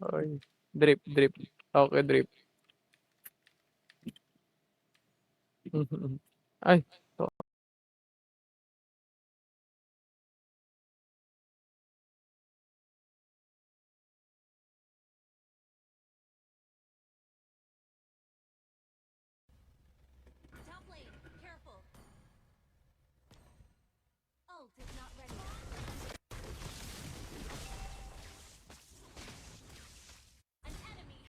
Oy. Drip, drip. Okay, drip. Ay, to. Top lane, careful. Ult is not ready. An enemy.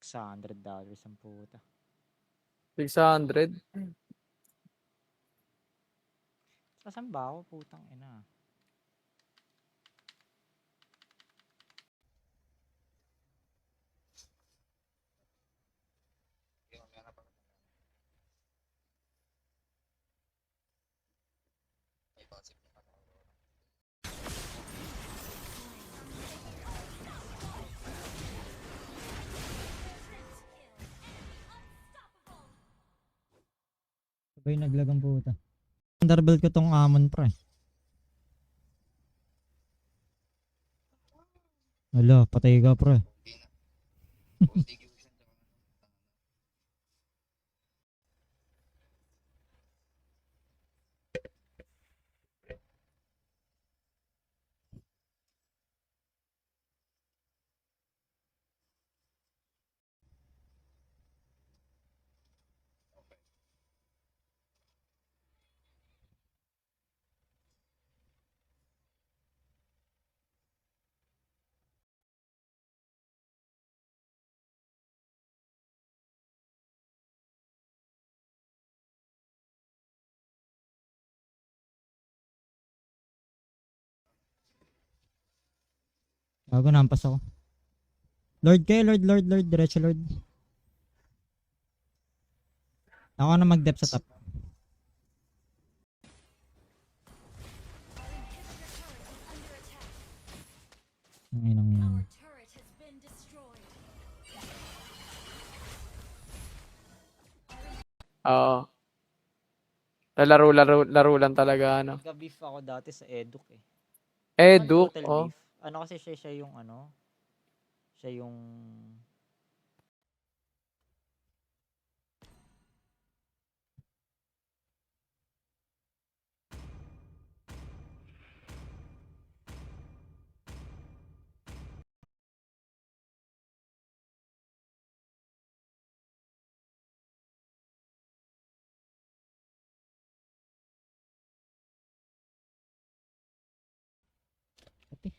$600 ang puta. 600. Saan ba ako? Putang ina. Sabay naglagang puta. Thunderbelt ko tong Amon pre. Wala, patay ka pre. Bago nampas ako. Lord kayo, Lord, diretso Lord. Ako na mag-dep sa top. Ang inang yan. Our turret has been destroyed. Oo. Laro lang talaga, ano. Nagka-beef ako dati sa Eduk eh. Eduk, Total oh. beef. Ano kasi siya yung ano? Siya yung Ate.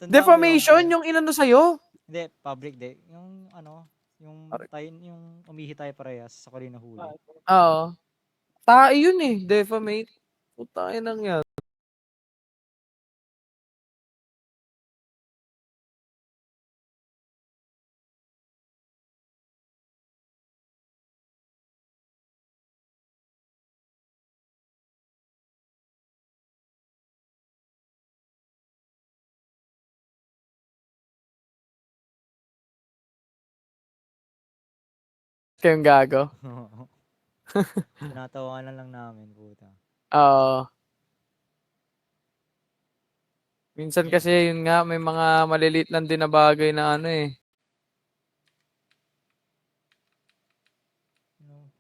Defamation yung inano sa'yo. Hindi, public day. Yung ano, yung umihi tayo parehas sa Corina huli. Oo. Tae yun eh, defamate. Putang inang yan. Kayong gago. Tinatawanan lang namin, puta. Oo. Minsan kasi yun nga, may mga maliliit lang din na bagay na ano eh. No.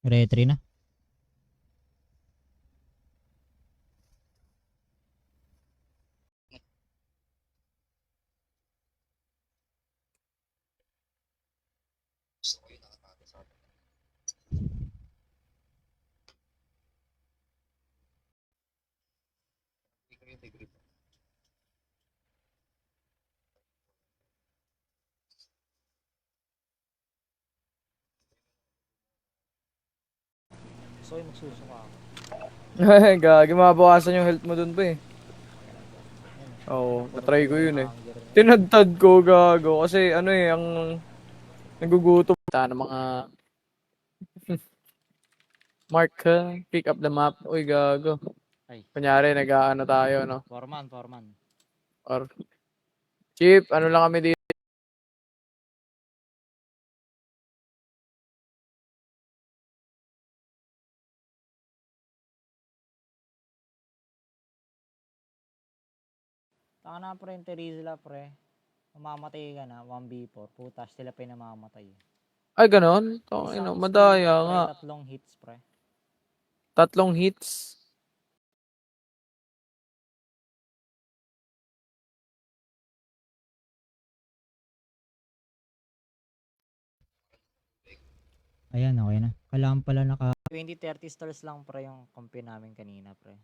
Retry na. Gusto ko yung magsusuka ako. Gagi, mabawasan yung health mo dun pa eh. Ayun, Oo, natry ko punong-puno yung yun eh. hunger niya. Tinadtad ko, gago. Kasi ano eh, ang nagugutom. Sana mga mark ka, pick up the map. Uy, gago. Ay, Kunyari, nag-aano tayo, no? Foreman. Or, Chip, ano lang kami dito. Taka na pre, yung Terizla pre. Mamamatay ka na, 1v4. Putas, sila pa yung namamatay. Ay, ganon? Ino, Isang madaya spirit nga. pre, 3 hits pre. 3 hits. Ayan, okay na. Kailangan pala naka 20-30 stars lang pre yung kompi namin kanina pre.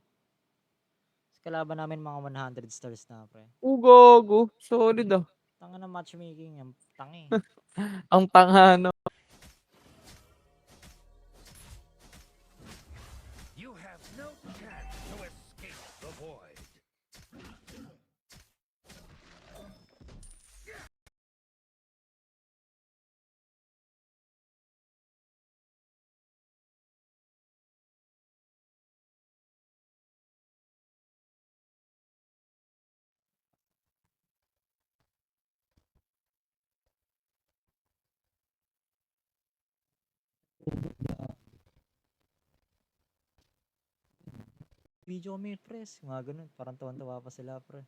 Sa kalaban namin mga 100 stars na pre. Gago. Solid ah. Tanga na matchmaking yan. Tangi. Ang tanga, no? You have no chance to escape the void. Video kami press. Mga ganun. Parang tuwan-tuwa pa sila pre.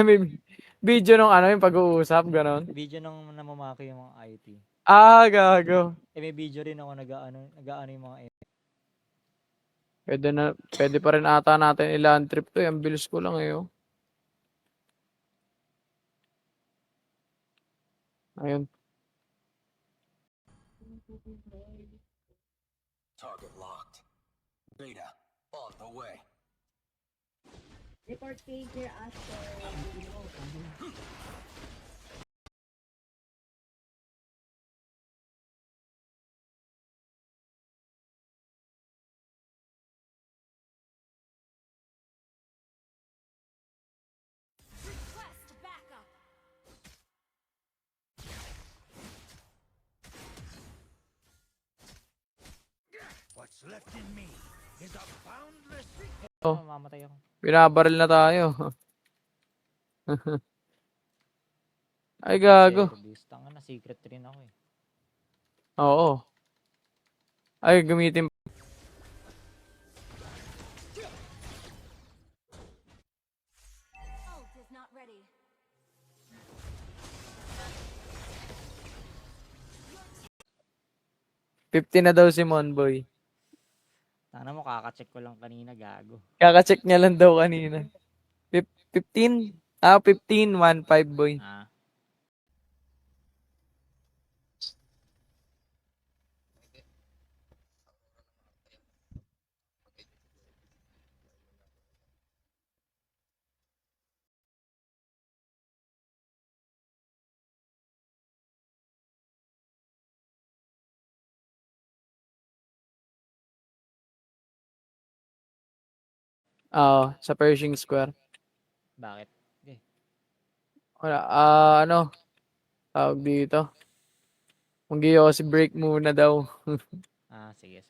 May video nung ano, yung pag-uusap, ganon. Video nang namamaki yung mga IT. Ah, gago. May video rin ako nag-aano yung mga Pwede pa rin ata natin ilan trip to. Ang bilis ko lang eh. Oh. Ayun. Target locked. Beta on the way. Report kay Dear Aster. Request backup. What's left in me is a boundless. Oh. mamamatay ako. Binabaril na tayo. Ay, gago. Service. Tanga na secret rin ako eh. Oo. Ay, gamitin. Ult is not ready. 50 na daw si Monboy. Tanga mo kaka-check ko lang kanina gago. Kaka-check niya lang daw kanina. 15? 15, 1.5 boy. Ah. Oo, sa Pershing Square. Bakit? Okay. Wala, ano, tawag dito. Kung si break muna daw. Ah, sige.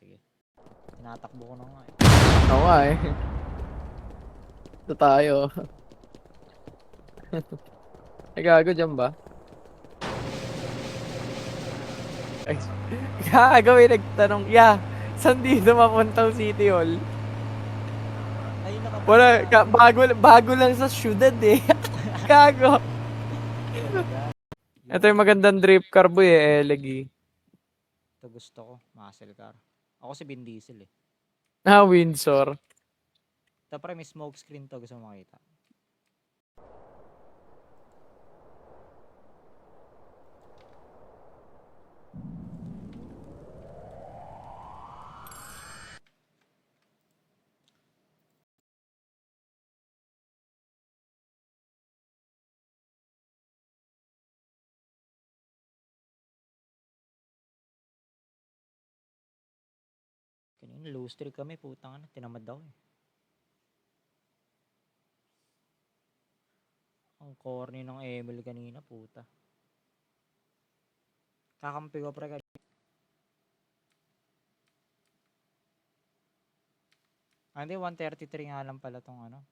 Tinatakbo ko na nga eh. Oo nga eh. Ito tayo. Ay, gago dyan ba? Ay, gago may nagtanong, saan dito mapuntang City Hall? Ay, Wala, bago lang sa syudad eh. Gago. Ito yung magandang drip car boy eh, Elegi. Ito gusto ko, muscle car. Ako si Vin Diesel eh. Windsor. Ito pre, may smoke screen to, gusto mo makita. Kanina Low streak kami, putang na. Tinamad daw eh. Ang corny ng Emil kanina, puta. Kakampi ko pre. Hindi, 133 nga lang pala tong ano.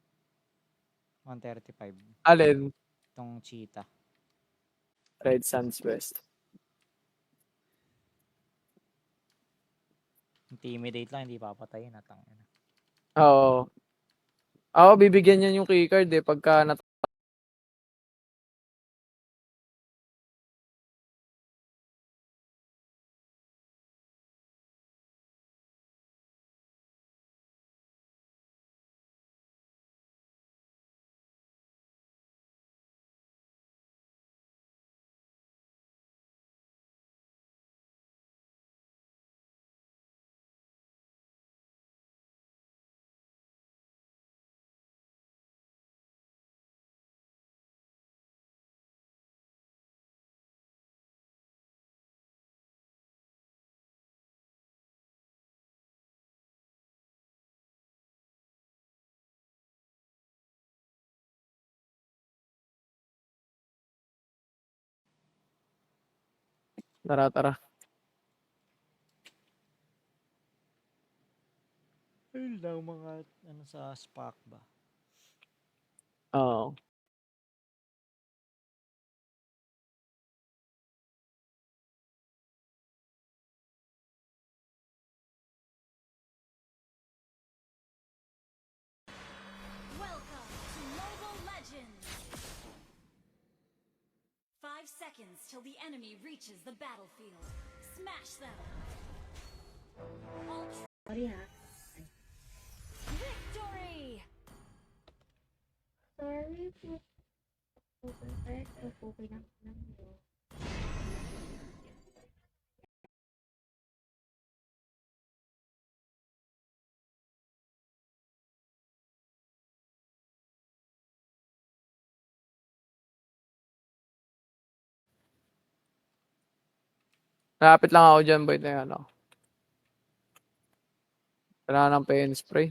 135. Alin? Tong cheetah. Red Suns West. Intimidate lang, hindi papatayin. Natang ina. Oo. Ako, bibigyan niya yung keycard eh, pagka tara. Ayun lang mga ano sa SPAC ba? Oo. Welcome to Mobile Legends! 5 seconds till the enemy reaches the battlefield. Smash them! Ultra Sorry ha. victory! Sorry po. Okay, okay lang yun. Lapit lang ako dyan, boy, na ano. Kailangan ng pen spray.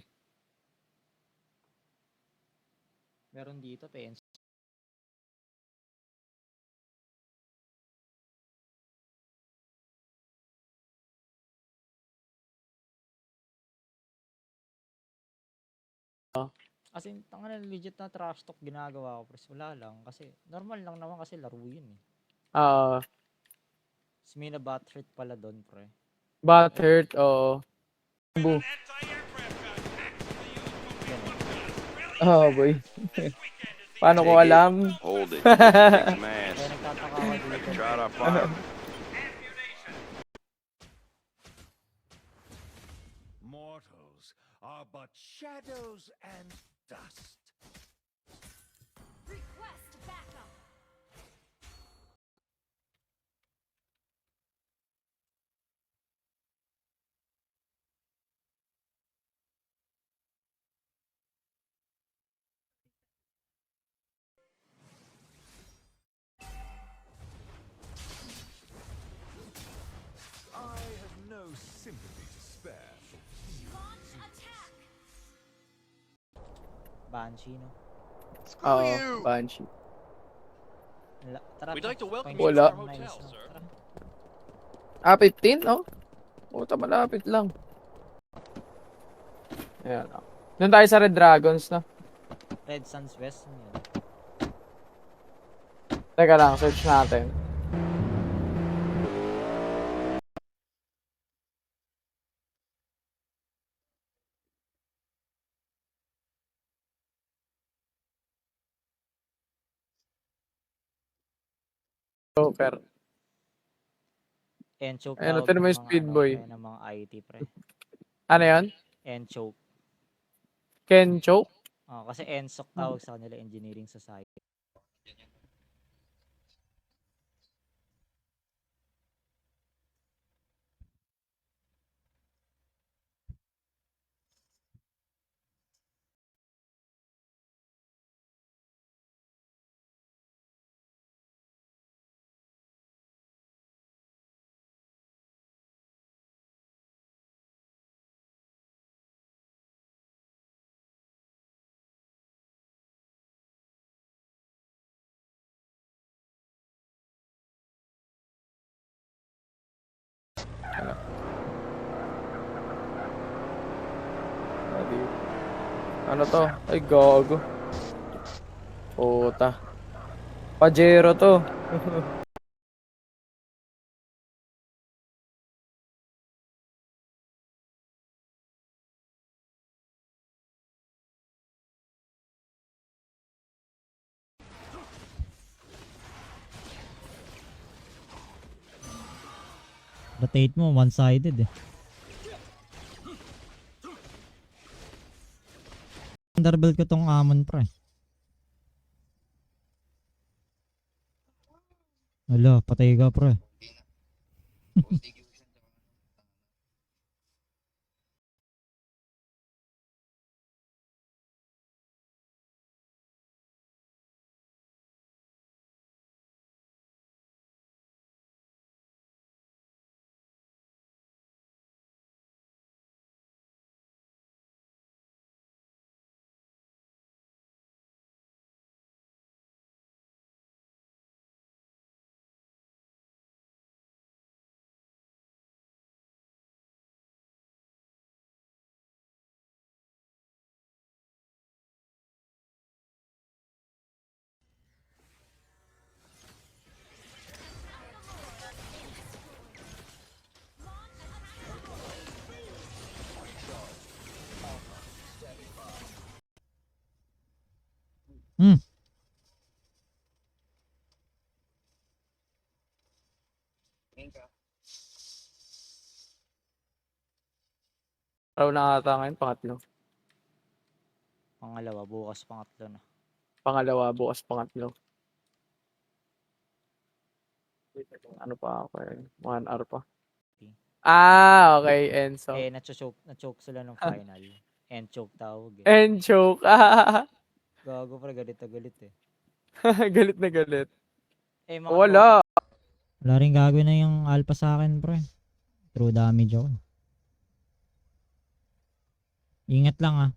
Meron dito, PNC. As in, tangan na legit na trash talk ginagawa ko, pero wala lang. Kasi, normal lang naman kasi laro yun eh. Ah, Smina Butthurt pala doon, pre. butt hurt, oo. Bu. Oh, boy. Paano ko alam? Hold it. Kicks mass. Kaya nagtataka ako dito. Try to fire. Mortals are but shadows and dust. Request backup! I have no sympathy to spare. Launch attack! Banshee, no? Oo, Banshee. Tara, We'd like to welcome point you to six our nice, hotel, no? sir. Tara. 15, no? Puta, malapit lang. Ayan, oh. Doon tayo sa Red Dragons, no? Red Suns West, ano yun? Teka lang, search natin. Joker. Enchoke Ayun, tawag ito ng naman yung mga Speed ano, Boy. pre, ng mga IT, pre. Ano yan? Enchoke. Ken Choke? Oh, kasi ENSOC tawag sa kanila, Engineering Society. Ano to? Ay, gago. Puta. Pajero to. Rotate mo, one-sided eh. Underbell ko tong Amon pre. Wala, patay ka pre. Hmm. Araw na ata ngayon, pangatlo. Pangalawa, bukas pangatlo na. Pangalawa, bukas pangatlo. Ano pa ako eh? 1 hour pa. Ah, okay, Enzo. Eh, na-choke sila nung final. And choke tawag eh. And choke. Ah, Gago pre, galit na galit eh. galit na galit. Eh, mga Wala. Wala rin gagawin na yung alpha sa akin pre. True damage ako. Ingat lang ah.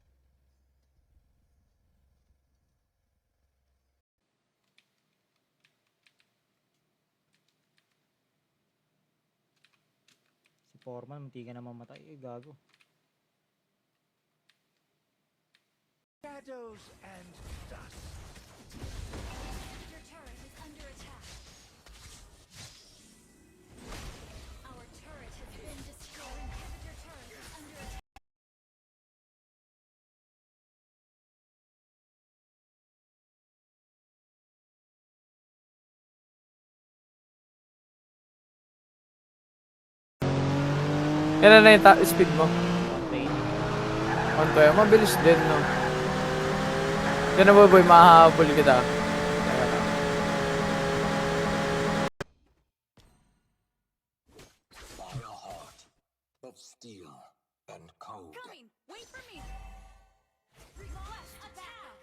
Si Foreman, munti ka na mamatay. Eh, gago. Shadows and dust. Your turret is under attack. Our turret has been destroyed. Your turret is under attack. Yan na yung speed mo. 120. Konto yan. Mabilis din, no? Yan na boy, mahahabol kita. Coming! Wait for me! Launch attack!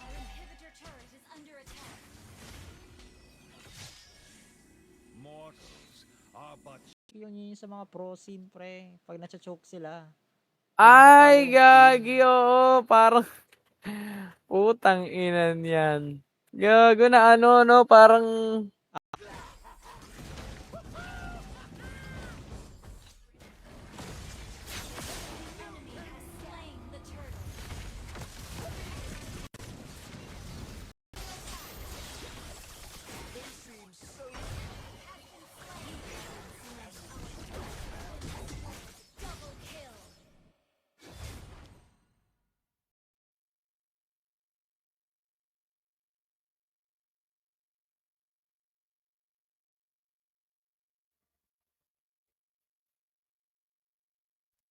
Our inhibitor turret is under attack. Mortals are but Yun sa mga pro scene pre. Pag na-choke sila. Ay, gagi, oo. Parang, putang inan yan. Gago na ano, no? Parang, Enemy has slain the turtle.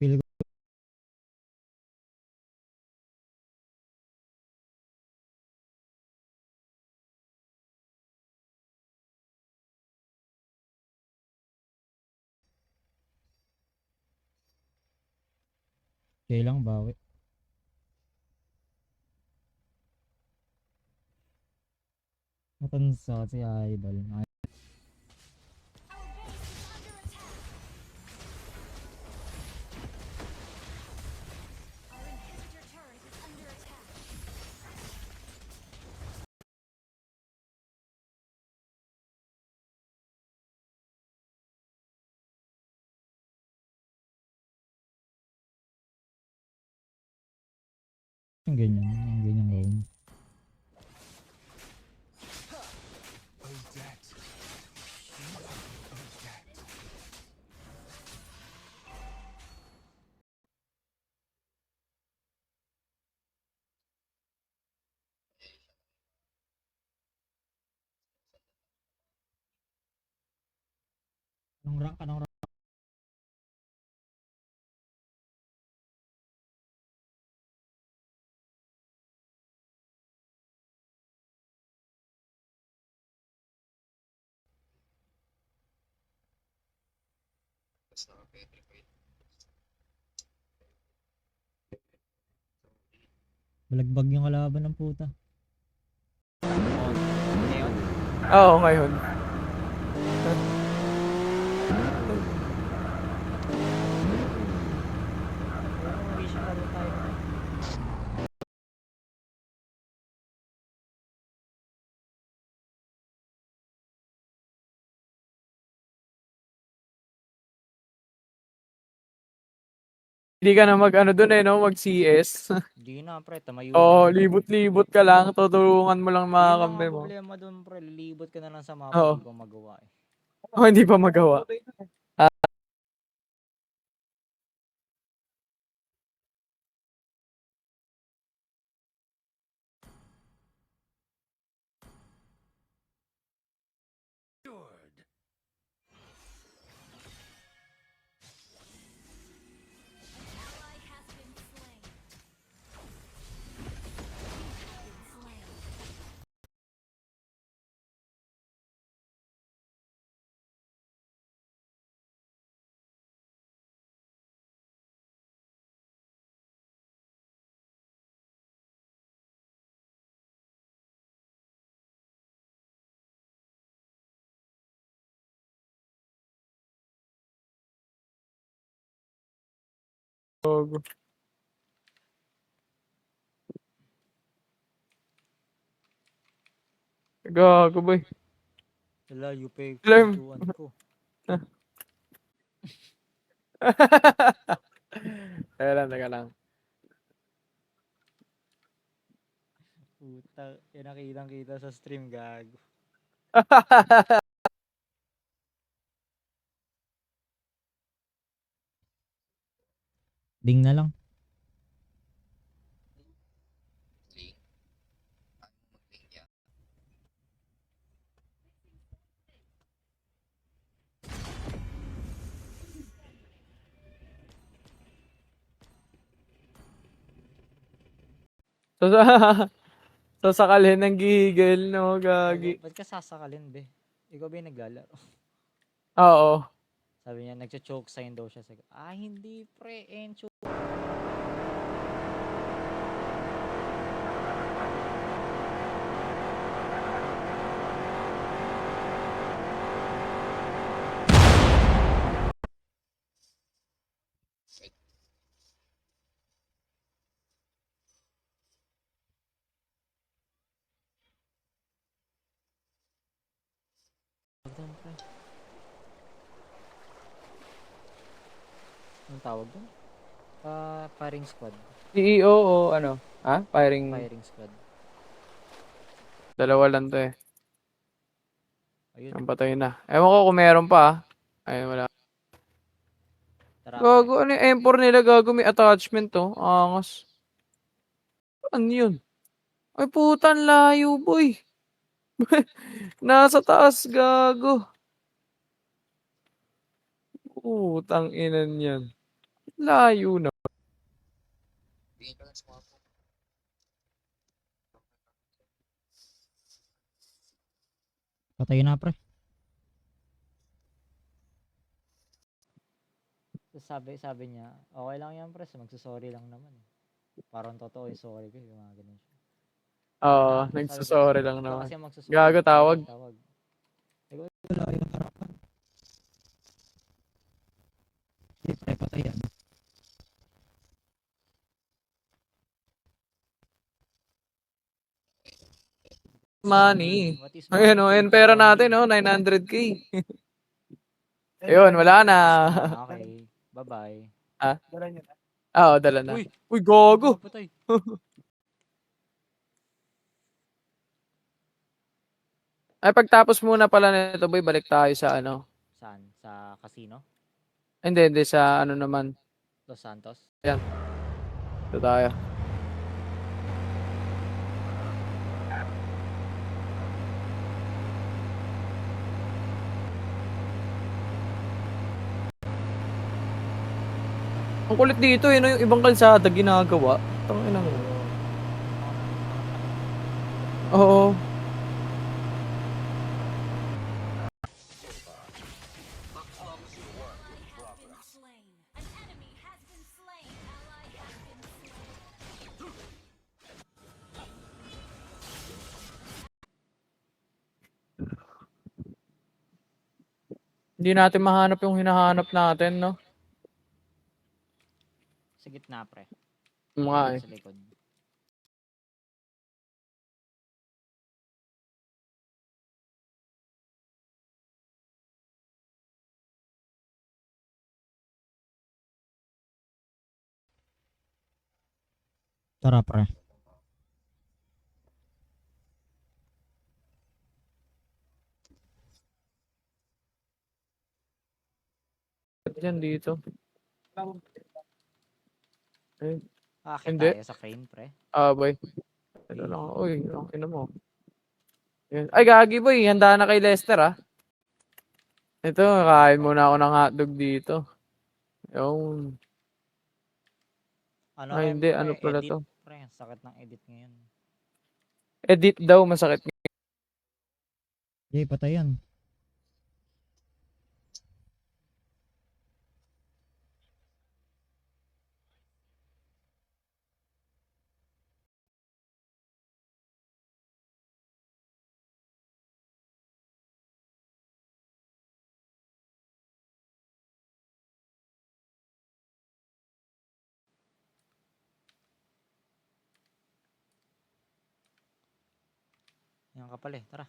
Feel ko okay lang, bawi. Matansa si Idol. Our base is under attack. Our inhibitor turret is under attack. Yung ganyan, yung ganyan roam. Odette. Odette. Anong rank? Balagbag yung kalaban ng puta. Ngayon, Oo, ngayon. Wish laro tayo. Hindi ka na mag-ano dun eh, no? Mag-CS. Hindi na pre, tamayo Oo, na. libot-libot ka lang. Tutulungan mo lang mga Yun lang kampe ang mo. problema dun pre, lilibot ka na lang sa mapa, Oo. hindi ko magawa eh. Oh, hindi pa magawa. Cured. Ally has been slain. Been slain. Gago. Gago, boy. Layo pa yung Alarm. pintuan ko. Teka lang. Puta, yan nakitang kita sa stream gago. Ding na lang. So, sasakalhin ng gigil, no? Gagi. Ba't ka sasakalin be? Ikaw ba yung naglalaro? Oo. Sabi niya, nagcho-choke sign daw siya. Sabi ko, hindi pre, encho. Doon, pre. Anong tawag doon? Firing squad. CEO o ano? Ha? Firing. Firing squad. Dalawa lang to eh. Ayun. Ang patay na. Ewan ko kung meron pa ah. Ayun, wala. Tara, Gago, ano yung M4 nila? Gago, may attachment to. Angas. Ano yun? Ay, putan layo, boy. Nasa taas, gago. Putang inan yan. Layo na. Patay na, pre. So, sabi niya, okay lang yan, pre. Magsusorry lang naman. Parang totoo yung sorry ko. Yung mga ganun siya. Oo, Sabi ko, nagsasorry lang ikaw naman. kasi magsusorry. Gago, ikaw tawag. magtawag. Ikaw, wala yung harapan. Hindi, pre, patay yan. Money. What is Ayun, money oh, to ayun you pera only? natin, oh, 900k. Ayun, wala na. Ah, okay. Bye-bye. Ah, oo, dala na. Uy! Uy, gogo. Patay. Ay, pagtapos muna pala nito, boy, balik tayo sa ano. Saan? Sa casino? Hindi, sa ano naman. Los Santos? Yan, ito tayo. Ang kulit dito, eh, no, yung ibang kalsada ginagawa. Tangina mo. Oo. Ally has been slain. An enemy has been slain. Ally has been slain. Hindi natin mahanap yung hinahanap natin, no? Sa gitna, pre. Mga eh. Sa likod. Tara, pre. Yan dito. Eh, Akit Hindi. tayo sa crane, pre. boy. Ito lang. Uy, ang ina mo. Yan. Ay, gagi boy. Handa na kay Lester, ah. Ito, kain muna ako ng hotdog dito. Yung... Ano Ay, rin, hindi. pre? Ano pala Edit, to? pre. Sakit ng edit ngayon. Edit daw, masakit. Yay, patay yan. Yan ka pala eh. Tara.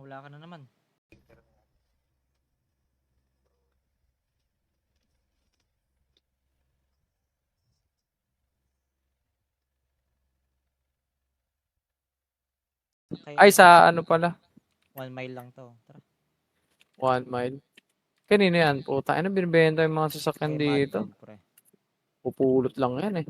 Wala ka na naman. Ay, sa ano pala? 1 mile lang to. Tara. 1 mile. Kanino yan? Puta, ano binibenta yung mga sasakyan Kay dito? Manfred, pre. Pupulot lang yan, eh.